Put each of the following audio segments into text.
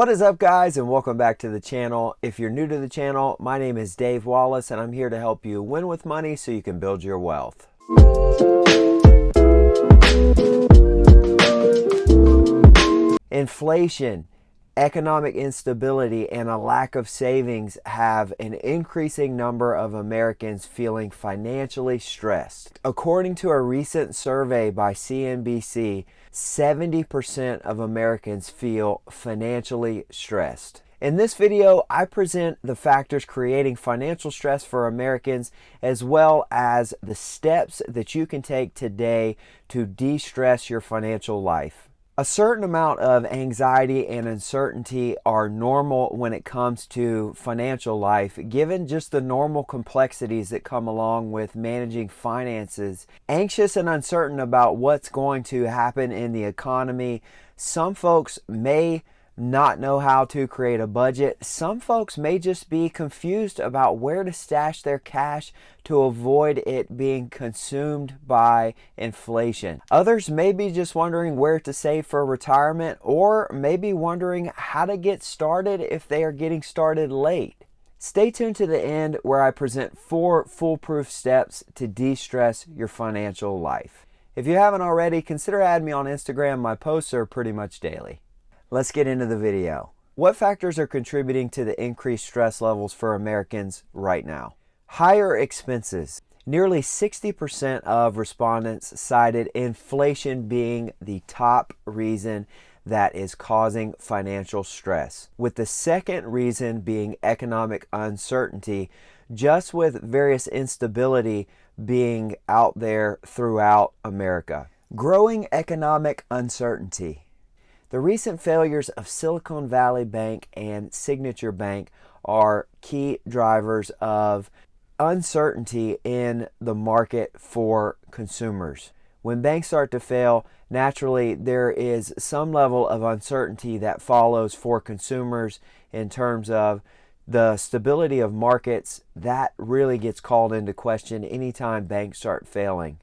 What is up, guys, and welcome back to the channel. If you're new to the channel, my name is Dave Wallace and I'm here to help you win with money so you can build your wealth. Inflation, economic instability, and a lack of savings have an increasing number of Americans feeling financially stressed. According to a recent survey by CNBC, 70% of Americans feel financially stressed. In this video, I present the factors creating financial stress for Americans, as well as the steps that you can take today to de-stress your financial life. A certain amount of anxiety and uncertainty are normal when it comes to financial life, given just the normal complexities that come along with managing finances. Anxious and uncertain about what's going to happen in the economy. Some folks may not know how to create a budget. Some folks may just be confused about where to stash their cash to avoid it being consumed by inflation. Others may be just wondering where to save for retirement, or maybe wondering how to get started if they are getting started late. Stay tuned to the end where I present 4 foolproof steps to de-stress your financial life. If you haven't already, consider adding me on Instagram. My posts are pretty much daily. Let's get into the video. What factors are contributing to the increased stress levels for Americans right now? Higher expenses. Nearly 60% of respondents cited inflation being the top reason that is causing financial stress, with the second reason being economic uncertainty, just with various instability being out there throughout America. Growing economic uncertainty. The recent failures of Silicon Valley Bank and Signature Bank are key drivers of uncertainty in the market for consumers. When banks start to fail, naturally there is some level of uncertainty that follows for consumers in terms of the stability of markets. That really gets called into question anytime banks start failing.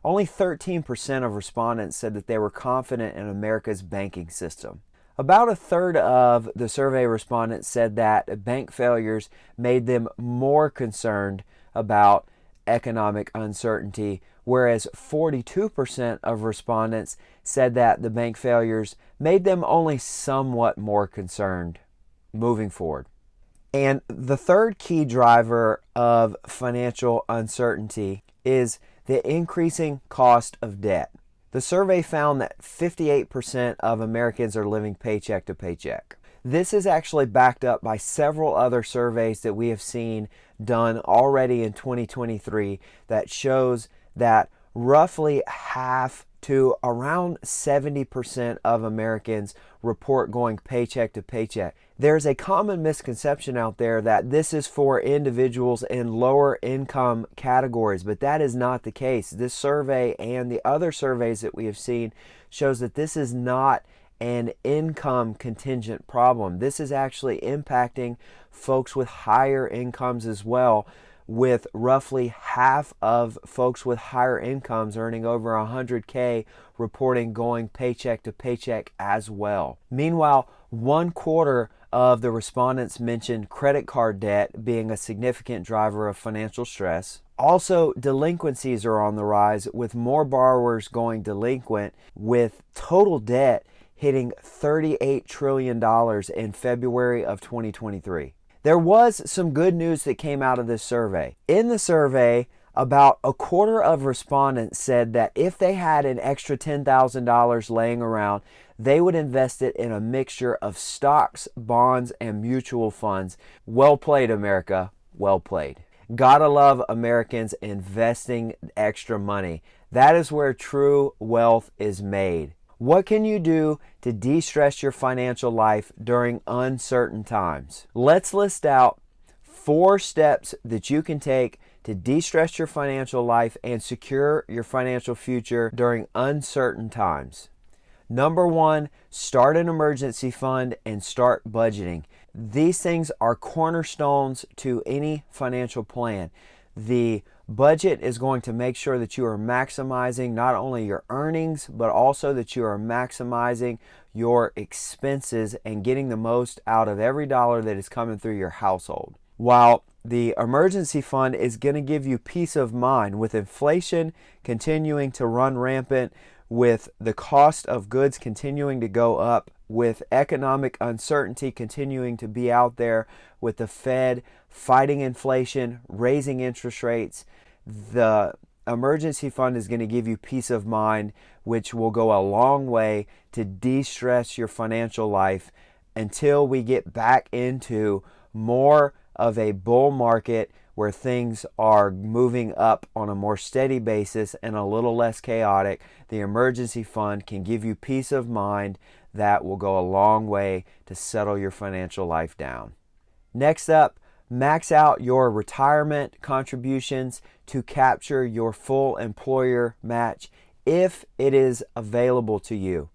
Only 13% of respondents said that they were confident in America's banking system. About a third of the survey respondents said that bank failures made them more concerned about economic uncertainty, whereas 42% of respondents said that the bank failures made them only somewhat more concerned moving forward. And the third key driver of financial uncertainty is the increasing cost of debt. The survey found that 58% of Americans are living paycheck to paycheck. This is actually backed up by several other surveys that we have seen done already in 2023 that shows that roughly half to around 70% of Americans report going paycheck to paycheck. There's a common misconception out there that this is for individuals in lower income categories, but that is not the case. This survey and the other surveys that we have seen shows that this is not an income contingent problem. This is actually impacting folks with higher incomes as well, with roughly half of folks with higher incomes earning over 100K reporting going paycheck to paycheck as well. Meanwhile, 1/4 of the respondents mentioned credit card debt being a significant driver of financial stress. Also, delinquencies are on the rise, with more borrowers going delinquent, with total debt hitting $38 trillion in February of 2023. There was some good news that came out of this survey. In the survey, about a quarter of respondents said that if they had an extra $10,000 laying around, they would invest it in a mixture of stocks, bonds, and mutual funds. Well played, America. Well played. Gotta love Americans investing extra money. That is where true wealth is made. What can you do to de-stress your financial life during uncertain times? Let's list out 4 steps that you can take to de-stress your financial life and secure your financial future during uncertain times. Number 1, start an emergency fund and start budgeting. These things are cornerstones to any financial plan. The budget is going to make sure that you are maximizing not only your earnings, but also that you are maximizing your expenses and getting the most out of every dollar that is coming through your household. While the emergency fund is going to give you peace of mind with inflation continuing to run rampant, with the cost of goods continuing to go up, with economic uncertainty continuing to be out there, with the Fed fighting inflation, raising interest rates, the emergency fund is going to give you peace of mind, which will go a long way to de-stress your financial life until we get back into more of a bull market where things are moving up on a more steady basis and a little less chaotic. The emergency fund can give you peace of mind that will go a long way to settle your financial life down. Next up, max out your retirement contributions to capture your full employer match if it is available to you.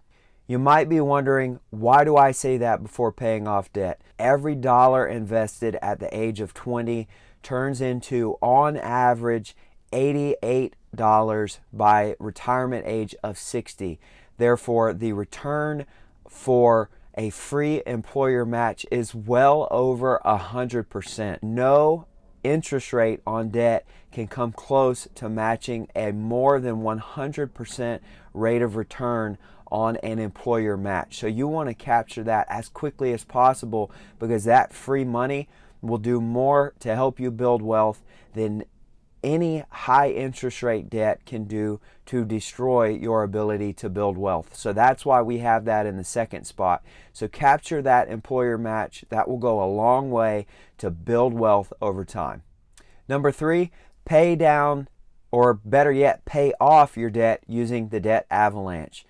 You might be wondering, why do I say that before paying off debt? Every dollar invested at the age of 20 turns into, on average, $88 by retirement age of 60. Therefore, the return for a free employer match is well over 100%. No interest rate on debt can come close to matching a more than 100% rate of return on an employer match. So you want to capture that as quickly as possible, because that free money will do more to help you build wealth than any high interest rate debt can do to destroy your ability to build wealth. So that's why we have that in the second spot. So capture that employer match. That will go a long way to build wealth over time. Number 3, pay down, or better yet, pay off your debt using the debt avalanche.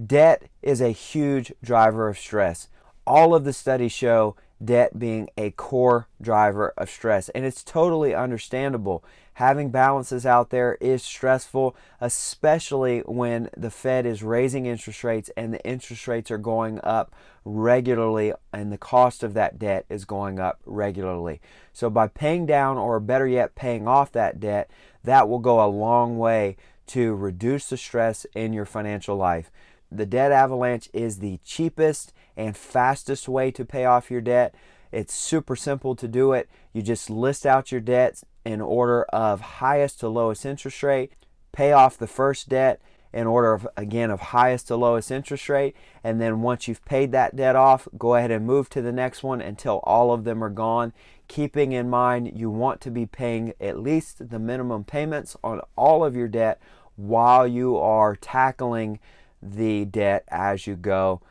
Debt is a huge driver of stress. All of the studies show debt being a core driver of stress, and it's totally understandable. Having balances out there is stressful, especially when the Fed is raising interest rates and the interest rates are going up regularly and the cost of that debt is going up regularly. So by paying down, or better yet, paying off that debt, that will go a long way to reduce the stress in your financial life. The debt avalanche is the cheapest and fastest way to pay off your debt. It's super simple to do it. You just list out your debts in order of highest to lowest interest rate, pay off the first debt in order of, again, of highest to lowest interest rate, and then once you've paid that debt off, go ahead and move to the next one until all of them are gone. Keeping in mind, you want to be paying at least the minimum payments on all of your debt while you are tackling the debt as you go.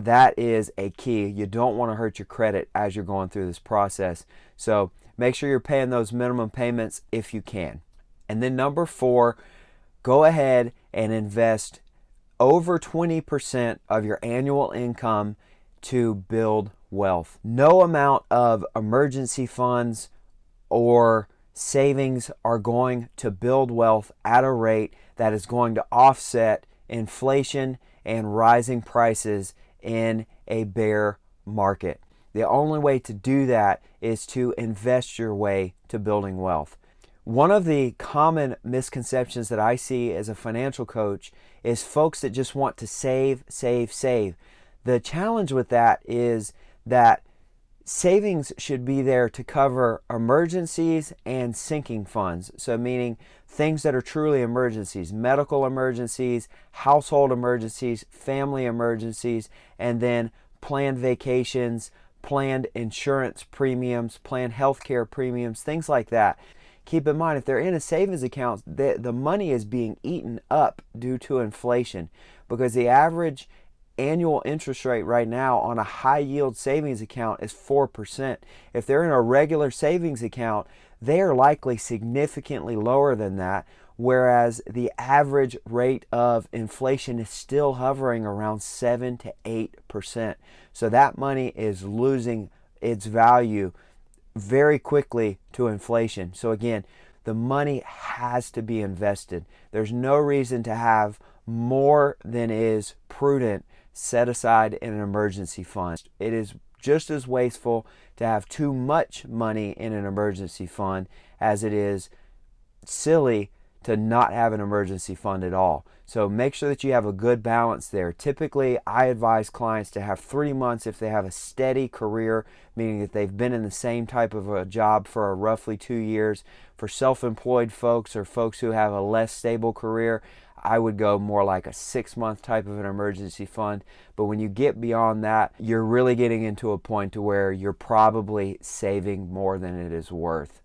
That is a key. You don't want to hurt your credit as you're going through this process. So make sure you're paying those minimum payments if you can. And then number 4, go ahead and invest over 20% of your annual income to build wealth. No amount of emergency funds or savings are going to build wealth at a rate that is going to offset inflation and rising prices in a bear market. The only way to do that is to invest your way to building wealth. One of the common misconceptions that I see as a financial coach is folks that just want to save, save, save. The challenge with that is that savings should be there to cover emergencies and sinking funds. So meaning things that are truly emergencies, medical emergencies, household emergencies, family emergencies, and then planned vacations, planned insurance premiums, planned healthcare premiums, things like that. Keep in mind, if they're in a savings account, the money is being eaten up due to inflation, because the average annual interest rate right now on a high yield savings account is 4%. If they're in a regular savings account, they are likely significantly lower than that, whereas the average rate of inflation is still hovering around 7 to 8%. So that money is losing its value very quickly to inflation. So again, the money has to be invested. There's no reason to have more than is prudent set aside in an emergency fund. It is just as wasteful to have too much money in an emergency fund as it is silly to not have an emergency fund at all. So make sure that you have a good balance there. Typically, I advise clients to have 3 months if they have a steady career, meaning that they've been in the same type of a job for roughly 2 years. For self-employed folks or folks who have a less stable career, I would go more like a 6-month type of an emergency fund. But when you get beyond that, you're really getting into a point to where you're probably saving more than it is worth.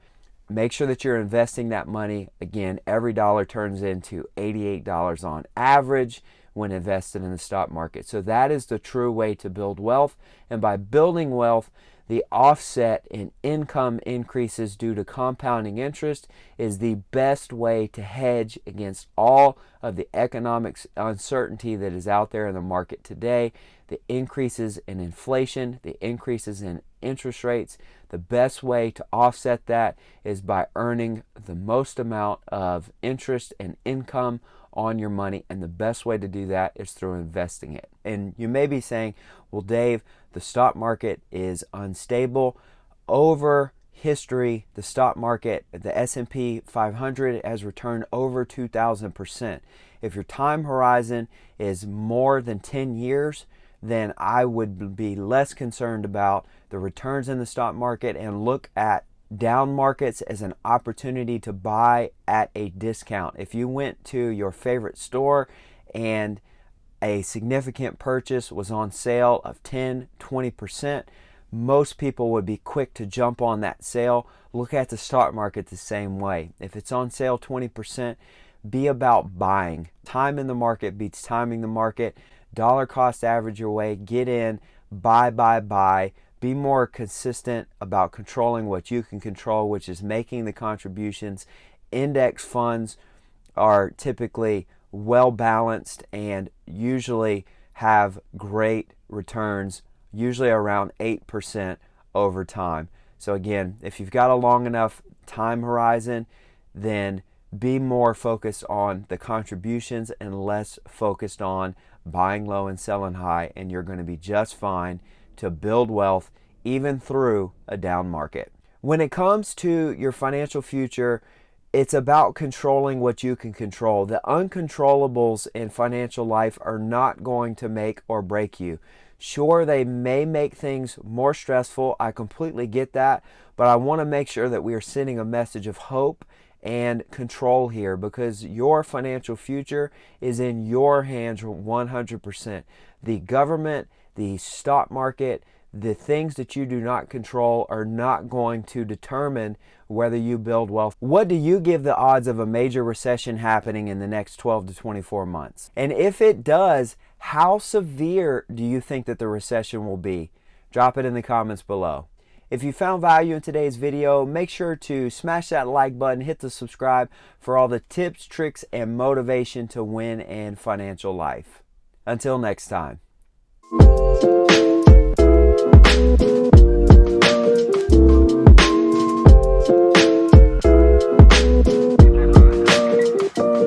Make sure that you're investing that money. Again, every dollar turns into $88 on average when invested in the stock market. So that is the true way to build wealth. And by building wealth, the offset in income increases due to compounding interest is the best way to hedge against all of the economic uncertainty that is out there in the market today. The increases in inflation, the increases in interest rates. The best way to offset that is by earning the most amount of interest and income on your money, and the best way to do that is through investing it. And you may be saying, well, Dave, the stock market is unstable. Over history, the stock market, the S&P 500 has returned over 2,000%. If your time horizon is more than 10 years, then I would be less concerned about the returns in the stock market and look at down markets as an opportunity to buy at a discount. If you went to your favorite store and a significant purchase was on sale of 10, 20%, most people would be quick to jump on that sale. Look at the stock market the same way. If it's on sale 20%, be about buying. Time in the market beats timing the market. Dollar cost average your way, get in, buy. Be more consistent about controlling what you can control, which is making the contributions. Index funds are typically well balanced and usually have great returns, usually around 8% over time. So again, if you've got a long enough time horizon, then be more focused on the contributions and less focused on buying low and selling high, and you're going to be just fine to build wealth even through a down market. When it comes to your financial future, it's about controlling what you can control. The uncontrollables in financial life are not going to make or break you. Sure, they may make things more stressful. I completely get that, but I want to make sure that we are sending a message of hope and control here, because your financial future is in your hands 100%. The government, the stock market, the things that you do not control are not going to determine whether you build wealth. What do you give the odds of a major recession happening in the next 12 to 24 months? And if it does, how severe do you think that the recession will be? Drop it in the comments below. If you found value in today's video, make sure to smash that like button, hit the subscribe for all the tips, tricks, and motivation to win in financial life. Until next time.